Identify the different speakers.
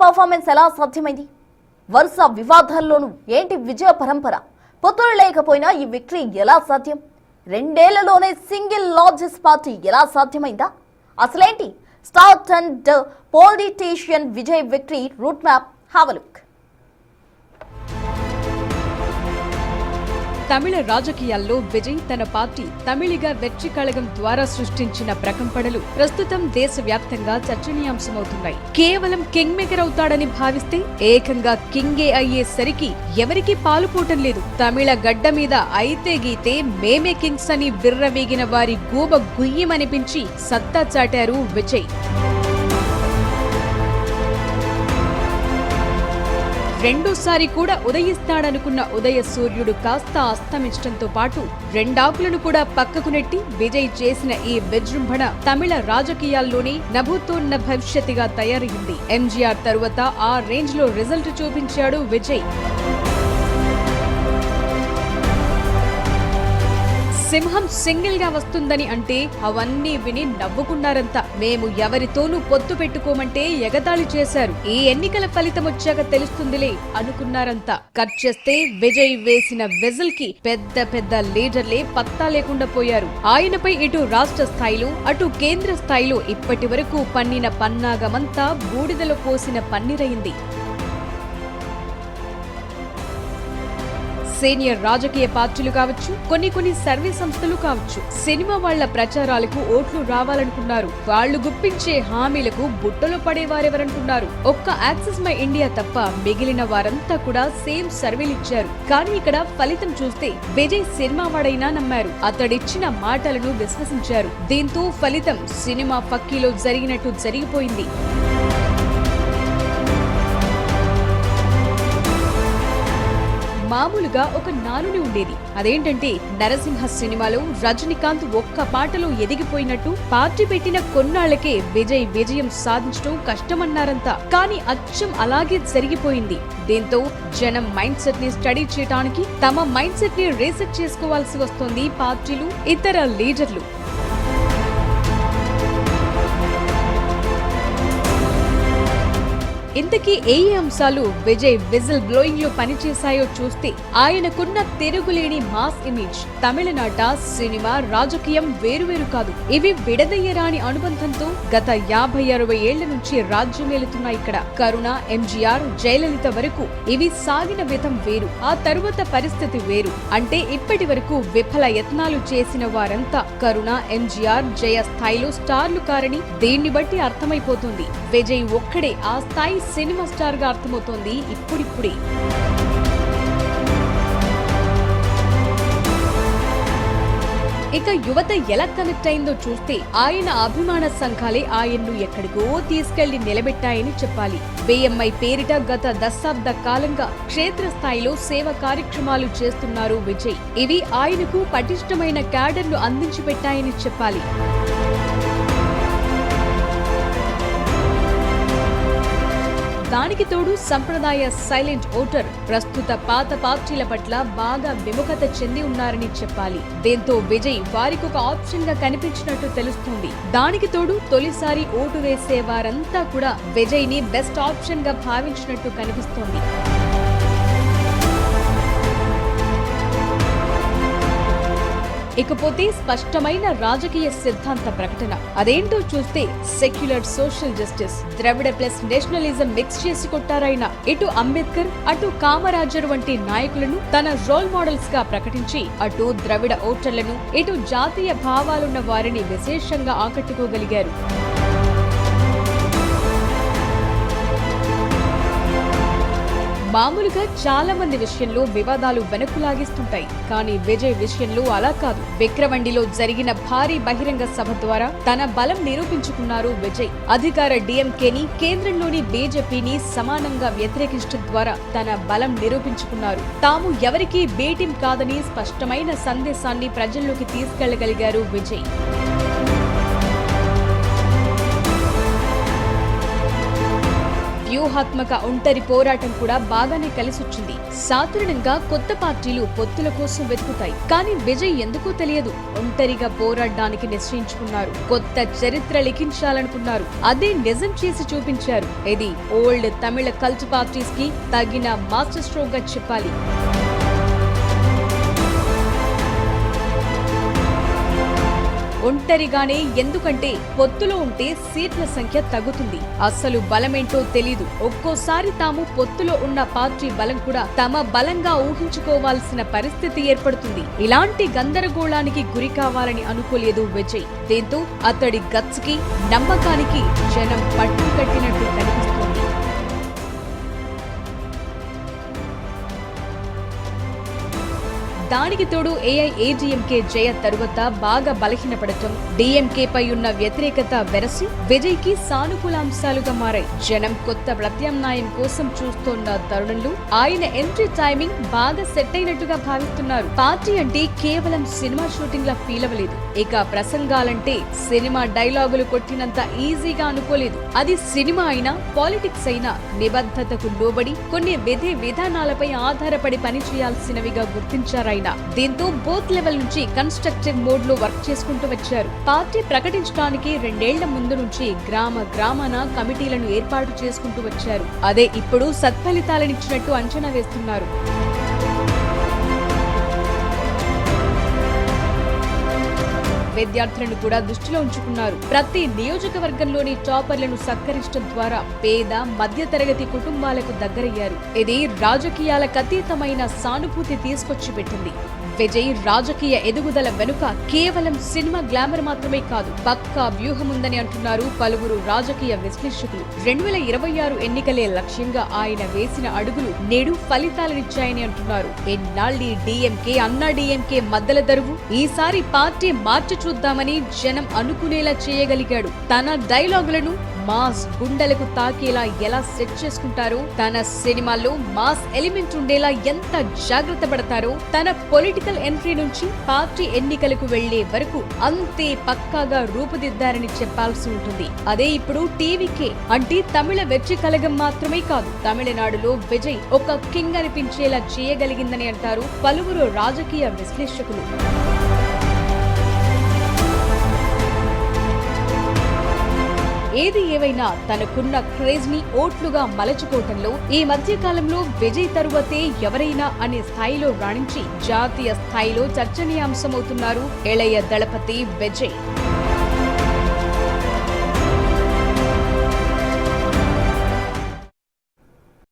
Speaker 1: Performance ఎలా సాధ్యమైంది? వరుస వివాదాల్లోనూ ఏంటి విజయ పరంపర? పొత్తులు లేకపోయినా ఈ విక్టరీ ఎలా సాధ్యం? రెండేళ్లలోనే సింగిల్ లార్జెస్ట్ పార్టీ ఎలా సాధ్యమైందా? అసలేంటి star and politician Vijay victory route map? Have a look.
Speaker 2: Tamil రాజకీయాల్లో విజయ్ తన పార్టీ తమిళిగ వెట్రి కళగం ద్వారా సృష్టించిన ప్రకంపనలు ప్రస్తుతం దేశవ్యాప్తంగా చర్చనీయాంశమవుతున్నాయి. కేవలం కింగ్ మేకర్ అవుతాడని భావిస్తే ఏకంగా కింగే అయ్యేసరికి ఎవరికీ పాలుపోవటం లేదు. తమిళ గడ్డ మీద అయితే గీతే మేమే కింగ్స్ అని విర్రవీగిన వారి గూబ గుయ్యమనిపించి సత్తా చాటారు విజయ్. రెండోసారి కూడా ఉదయిస్తాడనుకున్న ఉదయ సూర్యుడు కాస్త అస్తమించడంతో పాటు రెండాకులను కూడా పక్కకు నెట్టి విజయ్ చేసిన ఈ విజృంభణ తమిళ రాజకీయాల్లోనే నభూతోన్న భవిష్యత్తుగా తయారైంది. ఎంజీఆర్ తరువాత ఆ రేంజ్ లో రిజల్ట్ చూపించాడు విజయ్. సింహం సింగిల్ గా వస్తుందని అంటే అవన్నీ విని నవ్వుకున్నారంతా. మేము ఎవరితోనూ పొత్తు పెట్టుకోమంటే ఎగతాళి చేశారు. ఈ ఎన్నికల ఫలితం వచ్చాక తెలుస్తుందిలే అనుకున్నారంతా. కట్ చేస్తే విజయ్ వేసిన వెజల్ కి పెద్ద పెద్ద లీడర్లే పత్తా లేకుండా పోయారు. ఆయనపై ఇటు రాష్ట్ర స్థాయిలో అటు కేంద్ర స్థాయిలో ఇప్పటి వరకు పన్నిన పన్నాగమంతా బూడిదలో పోసిన పన్నీరైంది. సీనియర్ రాజకీయ పార్టీలు కావచ్చు, కొన్ని సర్వే సంస్థలు కావచ్చు, సినిమా వాళ్ల ప్రచారాలకు ఓట్లు రావాలనుకున్నారు. వాళ్లు గుప్పించే హామీలకు బుట్టలో పడేవారెవరనుకున్నారు. ఒక్క యాక్సిస్ మై ఇండియా తప్ప మిగిలిన వారంతా కూడా సేమ్ సర్వేలిచ్చారు. కానీ ఇక్కడ ఫలితం చూస్తే విజయ్ సినిమా వాడైనా నమ్మారు. అతడిచ్చిన మాటలను విశ్వసించారు. దీంతో ఫలితం సినిమా ఫక్కీలో జరిగినట్టు జరిగిపోయింది. మామూలుగా ఒక నానుని ఉండేది. అదేంటంటే నరసింహ సినిమాలో రజనీకాంత్ ఒక్క పాటలో ఎదిగిపోయినట్టు పార్టీ పెట్టిన కొన్నాళ్లకే విజయ్ విజయం సాధించడం కష్టమన్నారంతా. కానీ అచ్చం అలాగే జరిగిపోయింది. దీంతో జనం మైండ్ సెట్ ని స్టడీ చేయడానికి తమ మైండ్ సెట్ ని రీసెట్ చేసుకోవాల్సి వస్తోంది పార్టీలు, ఇతర లీడర్లు. ఇంతకీ ఏ అంశాలు విజయ్ విజిల్ బ్లోయింగ్ లో పనిచేశాయో చూస్తే ఆయనకున్న తిరుగులేని మాస్ ఇమేజ్, తమిళనాట సినిమా రాజకీయం వేరువేరు కాదు. ఇవి విడదయ్యరాని అనుబంధంతో గత 50-60 ఏళ్ల నుంచి రాజ్యమేలుతున్న ఇక్కడ కరుణ, ఎంజీఆర్, జయలలిత వరకు ఇవి సాగిన విధం వేరు. ఆ తరువాత పరిస్థితి వేరు. అంటే ఇప్పటి వరకు విఫల యత్నాలు చేసిన వారంతా కరుణ, ఎంజీఆర్, జయ స్థాయిలో స్టార్లు కారని దీన్ని బట్టి అర్థమైపోతుంది. విజయ్ ఒక్కడే ఆ స్థాయి సినిమా స్టార్ గా అర్థమవుతోంది ఇప్పుడిప్పుడే. ఇక యువత ఎలా కనెక్ట్ అయిందో చూస్తే ఆయన అభిమాన సంఘాలే ఆయన్ను ఎక్కడికో తీసుకెళ్లి నిలబెట్టాయని చెప్పాలి. బిఎంఐ పేరిట గత దశాబ్ద కాలంగా క్షేత్రస్థాయిలో సేవ కార్యక్రమాలు చేస్తున్నారు విజయ్. ఇవి ఆయనకు పటిష్టమైన క్యాడర్ను అందించి పెట్టాయని చెప్పాలి. దానికి తోడు సంప్రదాయ సైలెంట్ ఓటర్ ప్రస్తుత పాత పార్టీల పట్ల బాగా విముఖత చెంది ఉన్నారని చెప్పాలి. దీంతో విజయ్ వారికొక ఆప్షన్ గా కనిపించినట్టు తెలుస్తుంది. దానికి తోడు తొలిసారి ఓటు వేసే వారంతా కూడా విజయ్ ని బెస్ట్ ఆప్షన్ గా భావించినట్టు కనిపిస్తోంది. ఇకపోతే స్పష్టమైన రాజకీయ సిద్ధాంత ప్రకటన. అదేంటో చూస్తే సెక్యులర్ సోషల్ జస్టిస్, ద్రవిడ ప్లస్ నేషనలిజం మిక్స్ చేసి కొట్టారాయన. ఇటు అంబేద్కర్, అటు కామరాజర్ వంటి నాయకులను తన రోల్ మోడల్స్ గా ప్రకటించి అటు ద్రవిడ ఓటర్లను, ఇటు జాతీయ భావాలున్న వారిని విశేషంగా ఆకట్టుకోగలిగారు. మామూలుగా చాలా మంది విషయంలో వివాదాలు వెనక్కు లాగిస్తుంటాయి. కానీ విజయ్ విషయంలో అలా కాదు. విక్రవండిలో జరిగిన భారీ బహిరంగ సభ ద్వారా తన బలం నిరూపించుకున్నారు విజయ్. అధికార డిఎంకేని, కేంద్రంలోని బీజేపీని సమానంగా వ్యతిరేకించడం ద్వారా తన బలం నిరూపించుకున్నారు. తాము ఎవరికీ బేటీం కాదని స్పష్టమైన సందేశాన్ని ప్రజల్లోకి తీసుకెళ్లగలిగారు విజయ్. వ్యూహాత్మక ఒంటరి పోరాటం కూడా బాగానే కలిసొచ్చింది. సాధారణంగా కొత్త పార్టీలు పొత్తుల కోసం వెతుకుతాయి, కానీ విజయ్ ఎందుకో తెలియదు ఒంటరిగా పోరాడడానికి నిశ్చయించుకున్నారు. కొత్త చరిత్ర లిఖించాలనుకున్నారు. అదే నిజం చేసి చూపించారు. ఇది ఓల్డ్ తమిళ కల్ట్ పార్టీస్ కి తగిన మాస్టర్ స్ట్రోక్ గా చెప్పాలి. ఒంటరిగానే ఎందుకంటే పొత్తులో ఉంటే సీట్ల సంఖ్య తగ్గుతుంది. అసలు బలమేంటో తెలీదు. ఒక్కోసారి తాము పొత్తులో ఉన్న పార్టీ బలం కూడా తమ బలంగా ఊహించుకోవాల్సిన పరిస్థితి ఏర్పడుతుంది. ఇలాంటి గందరగోళానికి గురి కావాలని అనుకోలేదు విజయ్. దీంతో అతడి గట్స్ కి నమ్మకానికి జనం పట్టు కట్టినట్టు కనిపిస్తుంది. దానికి తోడు ఏఐఏడీఎంకే జయ తరువాత బాగా బలహీనపడటం, డీఎంకే పై ఉన్న వ్యతిరేకత వెరసి విజయ్ కి సానుకూలాంశాలుగా మారాయి. జనం కొత్త ప్రత్యామ్నాయం కోసం చూస్తోన్న తరుణంలో ఆయన ఎంట్రీ టైమింగ్ బాగా సెట్ అయినట్టుగా భావిస్తున్నారు. పార్టీ అంటే కేవలం సినిమా షూటింగ్ లా ఫీల్ అవ్వలేదు. ఇక ప్రసంగాలంటే సినిమా డైలాగులు కొట్టినంత ఈజీగా అనుకోలేదు. అది సినిమా అయినా పాలిటిక్స్ అయినా నిబద్ధతకు లోబడి కొన్ని విధి విధానాలపై ఆధారపడి పనిచేయాల్సినవిగా గుర్తించారు. దీంతో బూత్ లెవెల్ నుంచి కన్స్ట్రక్టివ్ మోడ్ లో వర్క్ చేసుకుంటూ వచ్చారు. పార్టీ ప్రకటించడానికి 2 ఏళ్ల ముందు నుంచి గ్రామాన కమిటీలను ఏర్పాటు చేసుకుంటూ వచ్చారు. అదే ఇప్పుడు సత్ఫలితాలనిచ్చినట్టు అంచనా వేస్తున్నారు. విద్యార్థులను కూడా దృష్టిలో ఉంచుకున్నారు. ప్రతి నియోజకవర్గంలోని టాపర్లను సత్కరించడం ద్వారా పేద మధ్యతరగతి కుటుంబాలకు దగ్గరయ్యారు. ఇది రాజకీయాలకు అతీతమైన సానుభూతి తీసుకొచ్చి పెట్టింది. విజయ్ రాజకీయ ఎదుగుదల వెనుక కేవలం సినిమా గ్లామర్ మాత్రమే కాదు, పక్కా వ్యూహముందని అంటున్నారు పలువురు రాజకీయ విశ్లేషకులు. 2026 ఎన్నికలే లక్ష్యంగా ఆయన వేసిన అడుగులు నేడు ఫలితాలనిచ్చాయని అంటున్నారు. ఎన్నాళ్ళీ డీఎంకే అన్నా డీఎంకే మద్దల దరువు ఈసారి పార్టీ మార్చి చూద్దామని జనం అనుకునేలా చేయగలిగాడు. తన డైలాగులను మాస్ గుండెలకు తాకేలా ఎలా సెట్ చేసుకుంటారో, తన సినిమాల్లో మాస్ ఎలిమెంట్ ఉండేలా ఎంత జాగ్రత్త పడతారో, తన పొలిటికల్ ఎంట్రీ నుంచి పార్టీ ఎన్నికలకు వెళ్లే వరకు అంతే పక్కాగా రూపుదిద్దారని చెప్పాల్సి ఉంటుంది. అదే ఇప్పుడు టీవీకే అంటే తమిళ వెర్రి కలగం మాత్రమే కాదు, తమిళనాడులో విజయ్ ఒక కింగ్ అనిపించేలా చేయగలిగిందని అంటారు పలువురు రాజకీయ విశ్లేషకులు. ఏది ఏవైనా తనకున్న క్రేజ్ ని ఓట్లుగా మలచుకోవటంలో ఈ మధ్య కాలంలో విజయ్ తరువాతే ఎవరైనా అనే స్థాయిలో రాణించి జాతీయ స్థాయిలో చర్చనీయాంశమవుతున్నారు ఇళయ దళపతి విజయ్.